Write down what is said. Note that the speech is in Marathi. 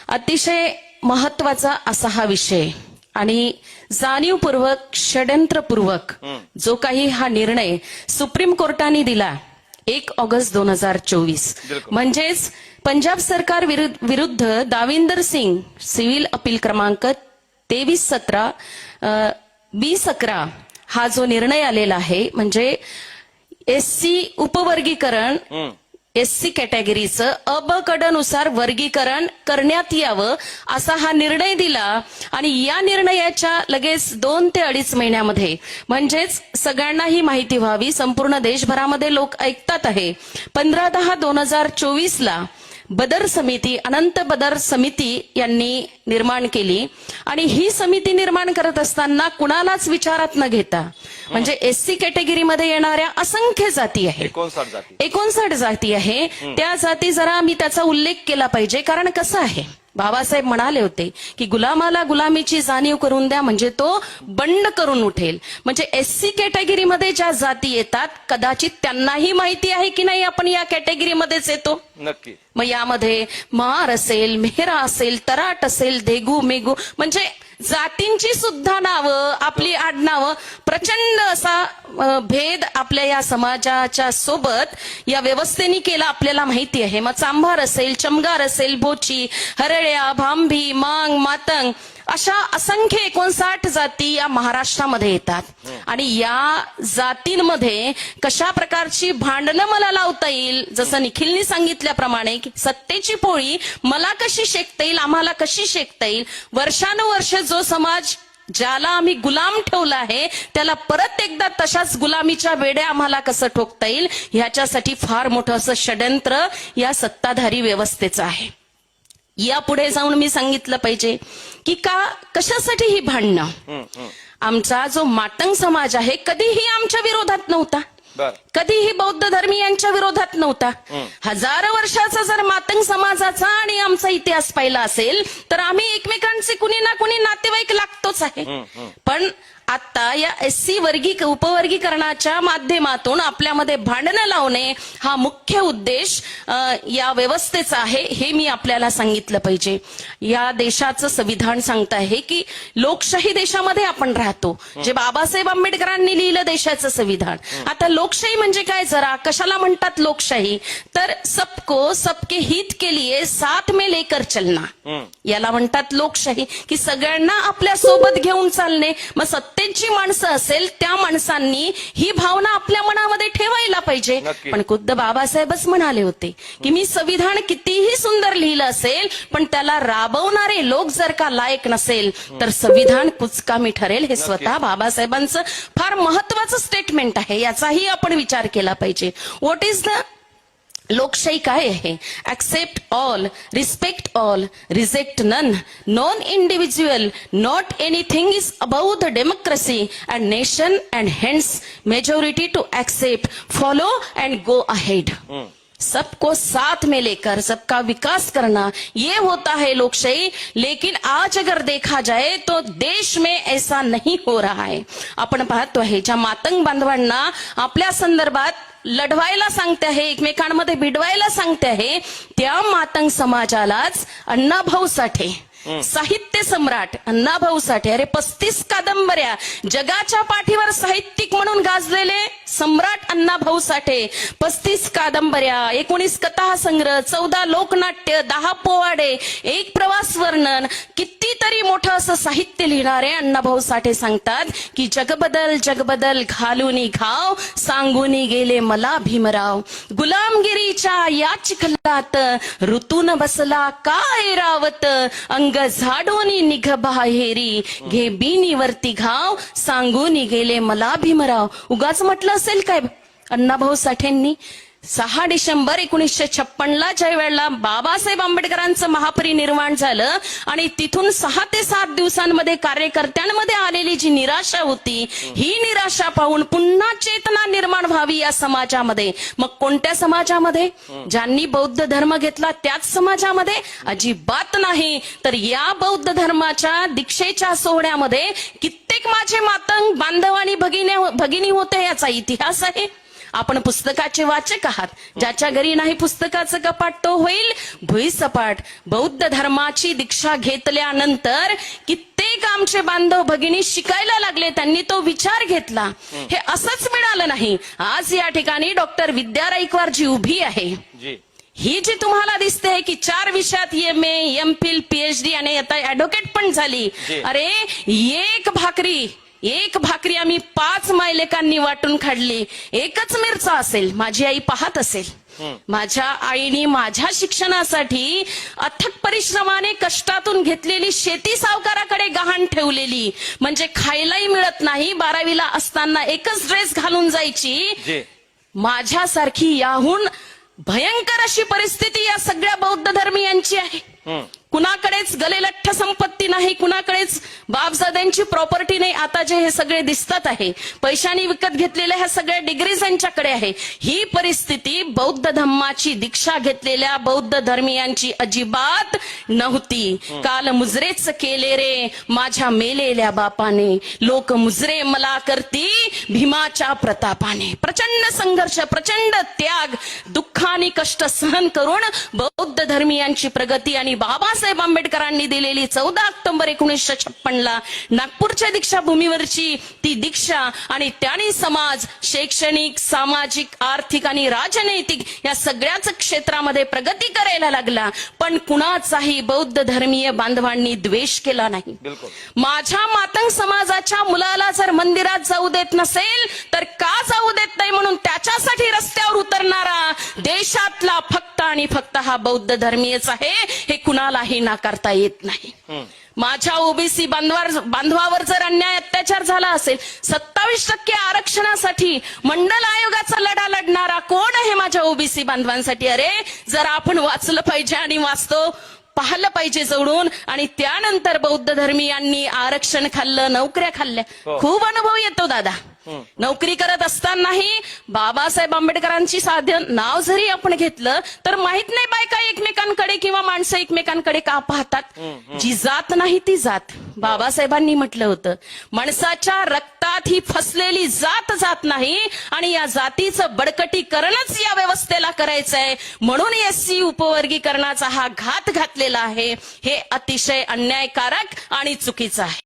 अतिशय महत्वाचा असा हा विषय आणि जाणीवपूर्वक षड्यंत्रपूर्वक जो काही हा निर्णय सुप्रीम कोर्टाने दिला 1 ऑगस्ट 2024 म्हणजेच पंजाब सरकार विरुद्ध दाविंदर सिंग सिव्हिल अपील क्रमांक 2317 2011 हा जो निर्णय आलेला आहे म्हणजे एससी उपवर्गीकरण एससी कॅटेगरीचं अ ब कडनुसार वर्गीकरण करण्यात यावं असा हा निर्णय दिला आणि या निर्णयाच्या लगेच 2 ते 2.5 महिन्यामध्ये म्हणजेच सगळ्यांना ही माहिती व्हावी संपूर्ण देशभरामध्ये लोक ऐकतात आहे 15/10/2024 ला बदर समिती अनंत बदर समिती यांनी निर्माण केली आणि ही समिती निर्माण करत असताना कुणालाच विचारात न घेता म्हणजे एससी कॅटेगरीमध्ये येणाऱ्या असंख्य जाती आहेत 59 जाती आहे त्या जाती जरा मी त्याचा उल्लेख केला पाहिजे कारण कसं आहे बाबासाहेब म्हणाले होते की गुलामाला गुलामीची जाणीव करून द्या म्हणजे तो बंड करून उठेल म्हणजे एससी कॅटेगरीमध्ये ज्या जाती येतात कदाचित त्यांनाही माहिती आहे की नाही आपण या कॅटेगरीमध्येच येतो नक्की मग यामध्ये महार असेल मेहरा असेल तराट असेल देगू मेगू म्हणजे जातींची सुद्धा नावं आपली आडनावं प्रचंड असा भेद आपल्या या समाजाच्या सोबत या व्यवस्थेने केला आपल्याला माहिती आहे मग चांभार असेल चमगार असेल बोची हरळ्या भांभी मांग मातंग अशा असंख्य 59 जाती या महाराष्ट्रामध्ये येतात आणि या जातींमध्ये कशा प्रकारची भांडणं मला लावता येईल जसं निखिलनी सांगितल्याप्रमाणे की सत्तेची पोळी मला कशी शेकता येईल आम्हाला कशी शेकता येईल वर्षानुवर्ष जो समाज ज्याला आम्ही गुलाम ठेवला आहे त्याला परत एकदा तशाच गुलामीच्या बेड्या आम्हाला कसं ठोकता येईल ह्याच्यासाठी फार मोठं असं षड्यंत्र या सत्ताधारी व्यवस्थेचं आहे यापुढे जाऊन मी सांगितलं पाहिजे की कशासाठी ही भांडणं आमचा जो मातंग समाज आहे कधीही आमच्या विरोधात नव्हता कधीही बौद्ध धर्मीयांच्या विरोधात नव्हता हजारो वर्षाचा जर मातंग समाजाचा आणि आमचा इतिहास पाहिला असेल तर आम्ही एकमेकांचे कुणी ना कुणी नातेवाईक लागतोच आहे पण आता या एससी उपवर्गीकरणाच्या माध्यमातून आपल्यामध्ये भांडणं लावणे हा मुख्य उद्देश या व्यवस्थेचा आहे हे मी आपल्याला सांगितलं पाहिजे या देशाचं संविधान सांगत आहे की लोकशाही देशामध्ये आपण राहतो जे बाबासाहेब आंबेडकरांनी लिहिलं देशाचं संविधान आता लोकशाही म्हणजे काय जरा कशाला म्हणतात लोकशाही तर सबको सबके हित के लिए साथ में लेकर चलना याला म्हणतात लोकशाही की सगळ्यांना आपल्या सोबत घेऊन चालणे मग सत्तेची माणसं असेल त्या माणसांनी ही भावना आपल्या मनामध्ये ठेवायला पाहिजे पण खुद्द बाबासाहेबच म्हणाले होते की मी संविधान कितीही सुंदर लिहिलं असेल पण त्याला राबवणारे लोक जर का लायक नसेल तर संविधान कुचकामी ठरेल हे स्वतः बाबासाहेबांचं फार महत्वाचं स्टेटमेंट आहे याचाही आपण विचार केला पाहिजे व्हॉट इज द लोकशाही काय आहे accept all respect all reject none non individual not anything is about the democracy and nation and hence majority to accept follow and go ahead सबको साथ में लेकर सबका विकास करना ये होता है लोकशाही लेकिन आज अगर देखा जाए तो देश में ऐसा नहीं हो रहा है आपण पाहतो आहे ज्या मातंग बांधवांना आपल्या संदर्भात लढवायला सांगते आहे एकमेकांमध्ये भिडवायला सांगते आहे त्या मातंग समाजालाच अण्णाभाऊ साठे साहित्य सम्राट अण्णाभाऊ साठे अरे 35 कादंबऱ्या जगाच्या पाठीवर साहित्यिक म्हणून गाजलेले सम्राट अण्णाभाऊ साठे 35 कादंबऱ्या 19 कथा संग्रह 14 लोकनाट्य 10 पोवाडे 1 प्रवास वर्णन कितीतरी मोठं असं साहित्य लिहिणारे अण्णाभाऊ साठे सांगतात की जगबदल घालूनी घाव सांगूनी गेले मला भीमराव गुलामगिरीच्या या चिखलात ऋतून बसला काय रावत अंग झाडोनी निघ बाहेरी घे बिनीवरती घाव सांगूनी गेले मला भीमराव उगाच म्हटलं असेल काय अण्णाभाऊ साठेंनी 6 डिसेंबर 1956 ज्या वेळेला बाबासाहेब आंबेडकरांचं महापरिनिर्वाण झालं आणि तिथून 6 ते 7 दिवसांमध्ये कार्यकर्त्यांमध्ये आलेली जी निराशा होती ही निराशा पाहून पुन्हा चेतना निर्माण व्हावी या समाजामध्ये मग कोणत्या समाजामध्ये ज्यांनी बौद्ध धर्म घेतला त्याच समाजामध्ये अजिबात नाही तर या बौद्ध धर्माच्या दीक्षेच्या सोहळ्यामध्ये कित्येक माझे मातंग बांधव आणि भगिनी होते याचा इतिहास आहे आपण पुस्तकाचे वाचक आहात. ज्याच्या घरी नाही पुस्तकाचं कपाट तो होईल भुईसपाट. बौद्ध धर्माची दीक्षा घेतल्यानंतर कित्येक आमचे बांधव भगिनी शिकायला लागले. त्यांनी तो विचार घेतला. हे असंच मिळालं नाही. आज या ठिकाणी डॉक्टर विद्या राईकवार जी उभी आहे, ही जी तुम्हाला दिसते की 4 विषयात MA, MPhil, PhD आणि आता ऍडव्होकेट पण झाली. अरे एक भाकरी आम्ही 5 मायलेकांनी वाटून खाल्ली. एकच मिरचा असेल, माझी आई पाहत असेल. माझ्या आईने माझ्या शिक्षणासाठी अथक परिश्रमाने कष्टातून घेतलेली शेती सावकाराकडे गहाण ठेवलेली. म्हणजे खायलाही मिळत नाही. 12वीला असताना एकच ड्रेस घालून जायची. माझ्यासारखी याहून भयंकर अशी परिस्थिती या सगळ्या बौद्ध धर्मीयांची आहे. कुणाकडेच गलेलठ्ठ संपत्ती नाही, कुणाकडेच बापजाद्यांची प्रॉपर्टी नाही. आता जे हे सगळे दिसतात आहे, पैशाने विकत घेतलेल्या ह्या सगळ्या डिग्रीज यांच्याकडे आहे. ही परिस्थिती बौद्ध धम्माची दीक्षा घेतलेल्या बौद्ध धर्मीयांची अजिबात नव्हती. काल मुजरेच केले रे माझ्या मेलेल्या बापाने, लोक मुजरे मला करती भीमाच्या प्रतापाने. प्रचंड संघर्ष, प्रचंड त्याग, दुःख आणि कष्ट सहन करून बौद्ध धर्मीयांची प्रगती आणि बाबासाहेब आंबेडकरांनी दिलेली 14 ऑक्टोबर 1956ला नागपूरच्या दीक्षाभूमीवरची ती दीक्षा आणि त्यांनी समाज शैक्षणिक, सामाजिक, आर्थिक आणि राजनैतिक या सगळ्याच क्षेत्रामध्ये प्रगती करायला लागला. पण कुणाचाही बौद्ध धर्मीय बांधवांनी द्वेष केला नाही. माझ्या मातंग समाजाच्या मुलाला जर मंदिरात जाऊ देत नसेल तर का जाऊ देत नाही म्हणून त्याच्यासाठी रस्त्यावर उतरणारा देशातला फक्त आणि फक्त हा बौद्ध धर्मीयच आहे. हे कुणालाही नाकारता येत नाही. माझ्या ओबीसी बांधवावर जर अन्याय अत्याचार झाला असेल, 27% आरक्षणासाठी मंडल आयोगाचा लढा लढणारा कोण आहे माझ्या ओबीसी बांधवांसाठी? अरे जर आपण वाचलं पाहिजे आणि वाचतो पाहिलं पाहिजे जवळून. आणि त्यानंतर बौद्ध धर्मीयांनी आरक्षण खाल्लं, नोकऱ्या खाल्ल्या. खूप अनुभव येतो दादा. नोकरी करत असतानाही बाबासाहेब आंबेडकरांची साधन नाव जरी आपण घेतलं तर माहित नाही बायका एकमेकांकडे किंवा माणसं एकमेकांकडे का पाहतात. जी जात नाही ती जात. बाबासाहेबांनी म्हटलं होतं, माणसाच्या रक्तात ही फसलेली जात नाही आणि या जातीचं बडकटीकरणच या व्यवस्थेला करायचंय. म्हणून SC उपवर्गीकरणाचा हा घात घातलेला आहे. हे अतिशय अन्यायकारक आणि चुकीचं आहे.